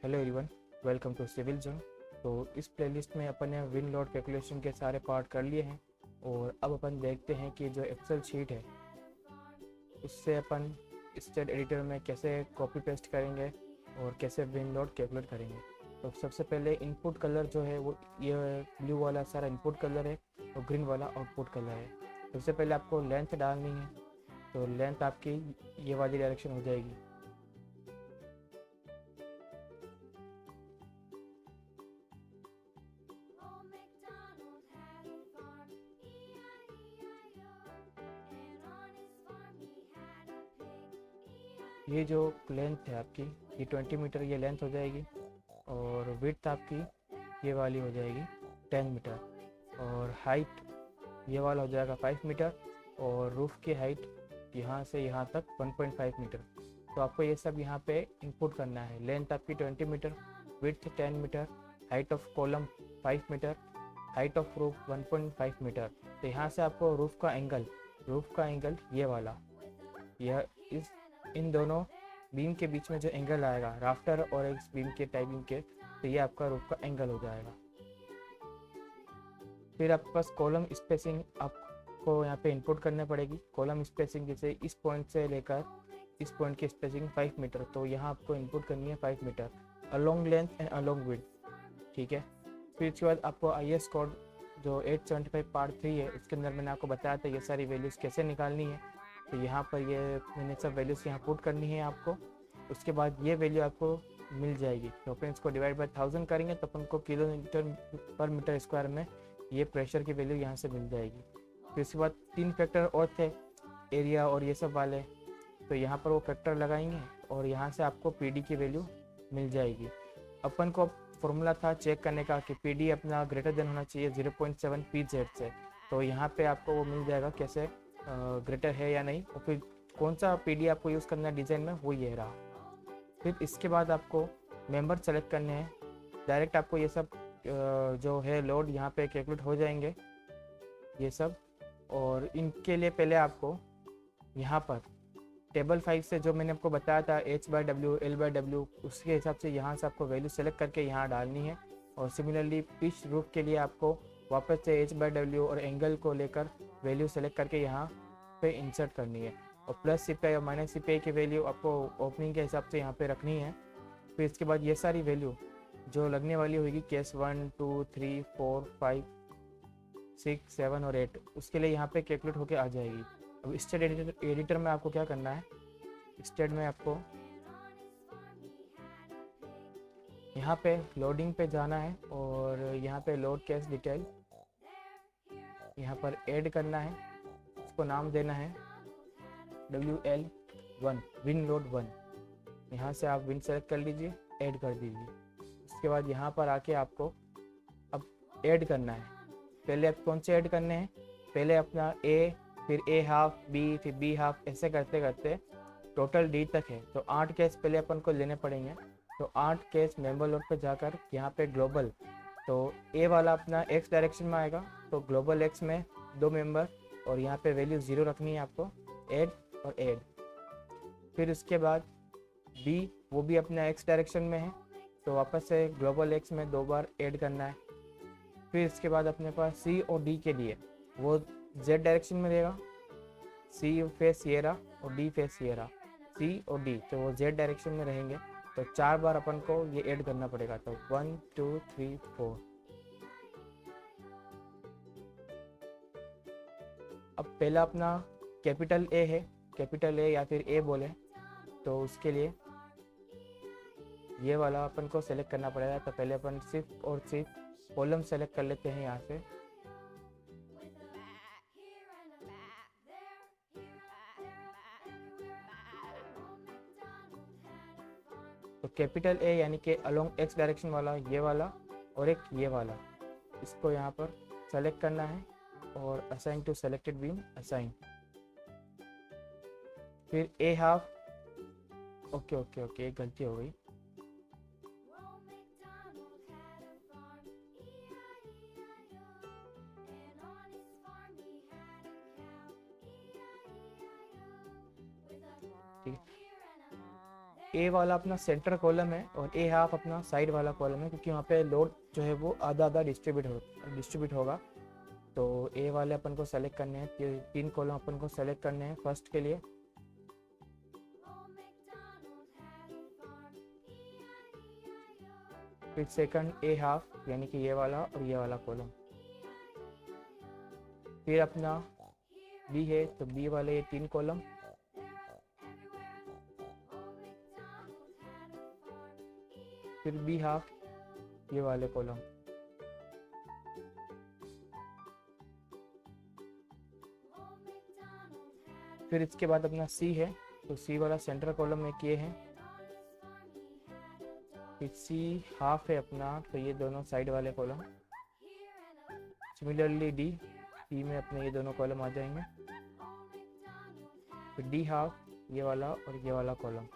Hello everyone, welcome to civil zone. तो इस playlist में अपन ने विंड लोड कैलकुलेशन के सारे पार्ट कर लिए हैं और अब अपन देखते हैं कि जो एक्सेल शीट है उससे अपन स्टेट एडिटर में कैसे कॉपी पेस्ट करेंगे और कैसे विंड लोड कैलकुलेट करेंगे। तो सबसे पहले इनपुट कलर जो है वो ये ब्लू वाला सारा इनपुट कलर है और ग्रीन वाला आउटपुट कलर है। सबसे पहले आपको लेंथ डालनी है, तो लेंथ आपकी ये वाली डायरेक्शन हो जाएगी। ये जो लेंथ है आपकी, ये 20 मीटर ये लेंथ हो जाएगी और विड्थ आपकी ये वाली हो जाएगी 10 मीटर और हाइट ये वाला हो जाएगा 5 मीटर और रूफ़ की हाइट यहाँ से यहाँ तक 1.5 मीटर। तो आपको ये सब यहाँ पे इनपुट करना है। लेंथ आपकी 20 metre, width 10 metre, height of column 5 metre, height of roof 1.5 metre. तो यहाँ से आपको रूफ़ का एंगल ये वाला, यह इस इन दोनों बीम के बीच में जो एंगल आएगा राफ्टर और एक बीम के टाई बीम के, तो ये आपका रूफ का एंगल हो जाएगा। फिर आपके पास कॉलम स्पेसिंग आपको यहाँ पे इनपुट करने पड़ेगी। कॉलम स्पेसिंग जैसे इस पॉइंट से लेकर इस पॉइंट की स्पेसिंग 5 मीटर, तो यहाँ आपको इनपुट करनी है 5 metre along length and along width, ठीक है। फिर उसके बाद आपको IS कोड जो 875 पार्ट 3 है उसके अंदर मैंने आपको बताया था ये सारी वैल्यूज़ कैसे निकालनी है। तो यहाँ पर ये मैंने सब वैल्यूज़ यहाँ पुट करनी है आपको। उसके बाद ये वैल्यू आपको मिल जाएगी। तो अपन इसको डिवाइड बाय 1000 करेंगे तो अपन को किलोमीटर पर मीटर स्क्वायर में ये प्रेशर की वैल्यू यहाँ से मिल जाएगी। फिर उसके बाद 3 फैक्टर और थे, एरिया और ये सब वाले, तो यहाँ पर वो फैक्टर लगाएंगे और यहाँ से आपको PD की वैल्यू मिल जाएगी। अपन को फॉर्मूला था चेक करने का कि PD अपना ग्रेटर देन होना चाहिए 0.7 PZ से। तो यहाँ पे आपको वो मिल जाएगा कैसे ग्रेटर है या नहीं, और फिर कौन सा PD आपको यूज़ करना है डिज़ाइन में, वो ये रहा। फिर इसके बाद आपको मेंबर सेलेक्ट करने हैं। डायरेक्ट आपको ये सब जो है लोड यहाँ पे कैलकुलेट हो जाएंगे ये सब। और इनके लिए पहले आपको यहाँ पर टेबल 5 से जो मैंने आपको बताया था H/W L/W, उसके हिसाब से यहाँ से आपको वैल्यू सेलेक्ट करके यहाँ डालनी है। और सिमिलरली पिच रूफ के लिए आपको वापस से H/W और एंगल को लेकर वैल्यू सेलेक्ट करके यहाँ पे इंसर्ट करनी है। और प्लस CPI और माइनस CPI की वैल्यू आपको ओपनिंग के हिसाब से यहाँ पे रखनी है। फिर इसके बाद ये सारी वैल्यू जो लगने वाली होगी केस 1 2 3 4 5 6 7 और 8, उसके लिए यहाँ पे कैलकुलेट होके आ जाएगी। अब स्टेट एडिटर में आपको क्या करना है, स्टेट में आपको यहाँ पे लोडिंग पे जाना है और यहाँ पे लोड केस डिटेल यहाँ पर ऐड करना है। उसको नाम देना है WL1 विंड लोड 1। यहाँ से आप विंड सेलेक्ट कर लीजिए, ऐड कर दीजिए। उसके बाद यहाँ पर आके आपको अब ऐड करना है। पहले आप कौन से ऐड करने हैं, पहले अपना A, फिर A हाफ, B, फिर B हाफ, ऐसे करते करते टोटल D तक है। तो 8 केस पहले अपन को लेने पड़ेंगे। तो 8 केस मेंबर लोड पर जाकर यहाँ पे ग्लोबल, तो A वाला अपना X डायरेक्शन में आएगा, तो ग्लोबल X में 2 मेंबर और यहाँ पे वैल्यू 0 रखनी है आपको, ऐड और ऐड। फिर उसके बाद B वो भी अपना X डायरेक्शन में है, तो वापस से ग्लोबल X में 2 बार ऐड करना है। फिर इसके बाद अपने पास C और D के लिए वो Z डायरेक्शन में रहेगा, C फेस सिएरा और D फेस सिएरा, C और D तो वो Z डायरेक्शन में रहेंगे। तो 4 बार अपन को ये ऐड करना पड़ेगा। तो 1 2 3 4। अब पहला अपना कैपिटल A है, कैपिटल A या फिर A बोले, तो उसके लिए ये वाला अपन को सेलेक्ट करना पड़ेगा। तो पहले अपन सिर्फ और सिर्फ कॉलम सेलेक्ट कर लेते हैं यहाँ से। तो कैपिटल A यानी कि अलोंग X डायरेक्शन वाला ये वाला और एक ये वाला, इसको यहाँ पर सेलेक्ट करना है और assign to selected beam assign. फिर A half, okay okay okay एक गलती हो गई। ठीक है, ए वाला अपना सेंटर कॉलम है और ए हाफ अपना साइड वाला कॉलम है, क्योंकि वहाँ पे लोड जो है वो आधा आधा डिस्ट्रीब्यूट होगा। तो ए वाले अपन को सेलेक्ट करने हैं, 3 कॉलम अपन को सेलेक्ट करने हैं फर्स्ट के लिए। फिर सेकंड ए हाफ यानी कि ये वाला और ये वाला कॉलम। फिर अपना बी है तो बी वाले ये 3 कॉलम। फिर बी हाफ ये वाले कॉलम। फिर इसके बाद अपना सी है तो सी वाला सेंटर कॉलम में किए हैं। फिर सी हाफ है अपना तो ये दोनों साइड वाले कॉलम। सिमिलरली डी में अपने ये दोनों कॉलम आ जाएंगे। फिर डी हाफ ये वाला और ये वाला कॉलम।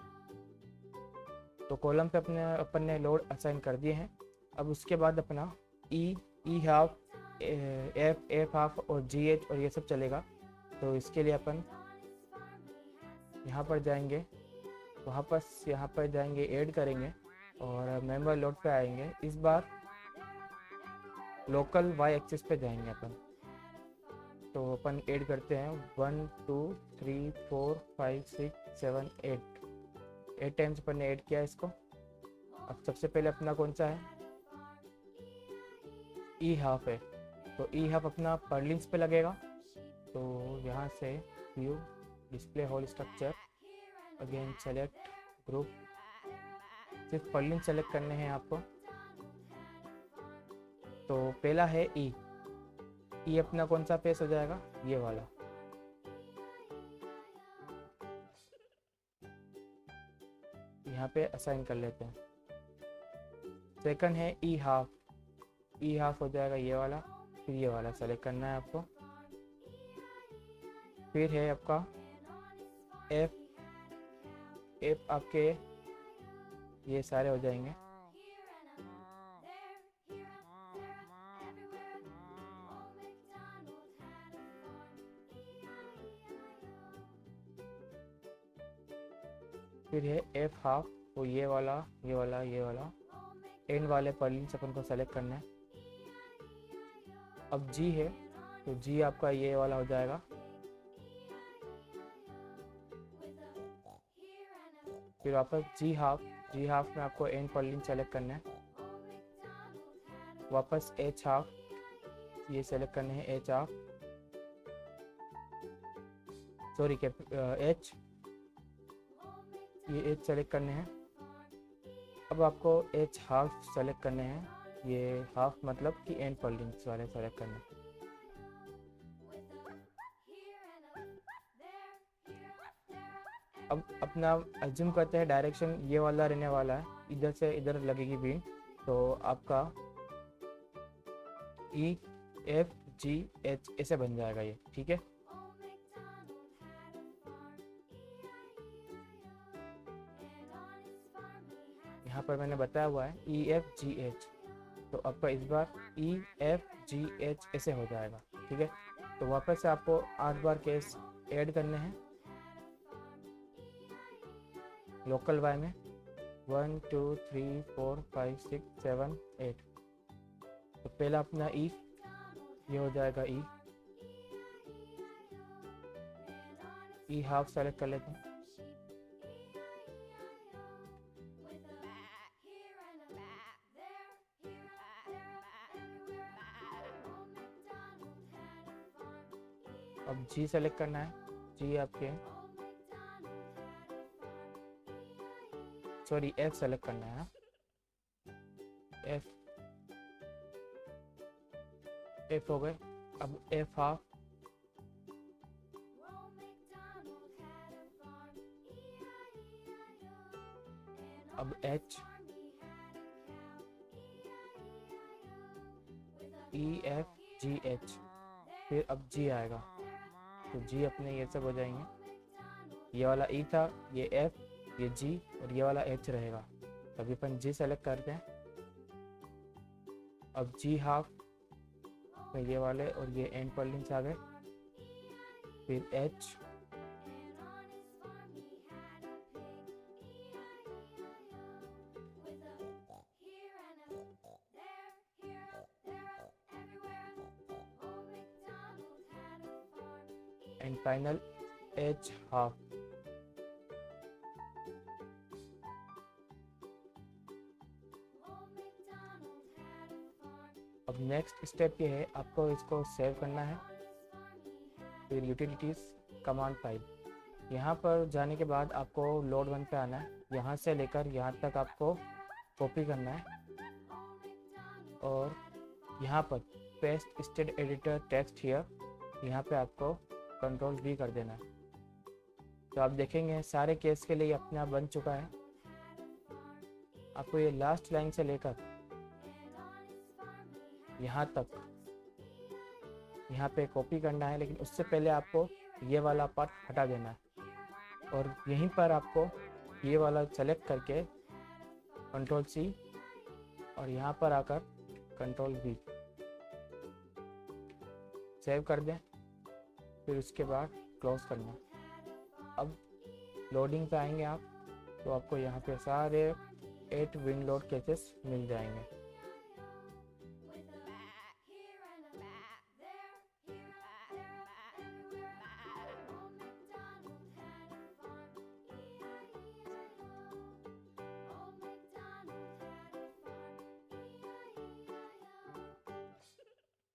तो कॉलम पे अपन ने लोड असाइन कर दिए हैं। अब उसके बाद अपना ई हाफ, एफ हाफ और जी एच और ये सब चलेगा। तो इसके लिए अपन यहाँ पर जाएंगे, वापस यहाँ पर जाएंगे, ऐड करेंगे और मेंबर लोड पे आएंगे। इस बार लोकल वाई एक्सिस पे जाएंगे अपन। तो अपन ऐड करते हैं 1 2 3 4 5 6 7 8 टाइम्स अपन ने ऐड किया इसको। अब सबसे पहले अपना कौन सा है, ई हाफ है तो ई हाफ अपना पर्लिन्स पे लगेगा। तो यहाँ से view display whole structure, again select group, सिर्फ पर्लिन सेलेक्ट करने हैं आपको। तो पहला है ई अपना कौन सा पेज हो जाएगा, ये वाला। यहाँ पे असाइन कर लेते हैं। सेकंड है ई हाफ हो जाएगा ये वाला। फिर ये वाला सेलेक्ट करना है आपको। फिर है आपका एफ आपके ये सारे हो जाएंगे। फिर है एफ हाफ तो ये वाला ये वाला ये वाला एंड वाले पर्लिन्स अपन को सेलेक्ट करना है। अब जी है तो जी आपका ये वाला हो जाएगा। फिर वापस जी हाफ में आपको एंड पर्लिन सेलेक्ट करना है। वापस एच हाफ ये सेलेक्ट करने हैं, एच हाफ सॉरी एच ये एच सेलेक्ट करने हैं। अब आपको एच हाफ सेलेक्ट करने हैं, ये हाफ मतलब कि एंड पर्लिन्स वाले सेलेक्ट करने हैं। अब अपना अज्यूम करते हैं डायरेक्शन ये वाला रहने वाला है, इधर से इधर लगेगी बीन। तो आपका ई एफ जी एच ऐसे बन जाएगा ये, ठीक है। यहाँ पर मैंने बताया हुआ है ई एफ जी एच, तो आपका इस बार ई एफ जी एच ऐसे हो जाएगा, ठीक है। तो वापस से आपको 8 बार केस ऐड करने हैं लोकल वाई में। 1 2 3 4 5 6 7 8। तो पहला अपना ई ये हो जाएगा ई हाफ सेलेक्ट कर लेते हैं। अब जी सेलेक्ट करना है, जी आपके सॉरी एफ सेलेक्ट करना है ना, एफ हो गए। अब एफ हाफ, अब H E F G H, फिर अब जी आएगा तो जी अपने ये सब हो जाएंगे। ये वाला ई था, ये एफ, ये जी और ये वाला एच रहेगा। अभी अपन जी सेलेक्ट करते हैं। अब जी हाफ तो ये वाले और ये एंड पर्लिन्स आ गए। फिर H and final edge half. अब नेक्स्ट स्टेप ये है, आपको इसको सेव करना है। फिर यूटिलिटीज़ कमांड फाइल, यहाँ पर जाने के बाद आपको लोड 1 पे आना है। यहाँ से लेकर यहाँ तक आपको कॉपी करना है और यहाँ पर paste state editor text here, यहाँ पे आपको कंट्रोल V कर देना है। तो आप देखेंगे सारे केस के लिए अपने आप बन चुका है। आपको ये लास्ट लाइन से लेकर यहाँ तक यहाँ पे कॉपी करना है, लेकिन उससे पहले आपको ये वाला पार्ट हटा देना है और यहीं पर आपको ये वाला सेलेक्ट करके कंट्रोल C और यहाँ पर आकर कंट्रोल V सेव कर दें। फिर उसके बाद क्लोज करना। अब लोडिंग पे आएंगे आप, तो आपको यहाँ पे सारे 8 विंड लोड केसेस मिल जाएंगे।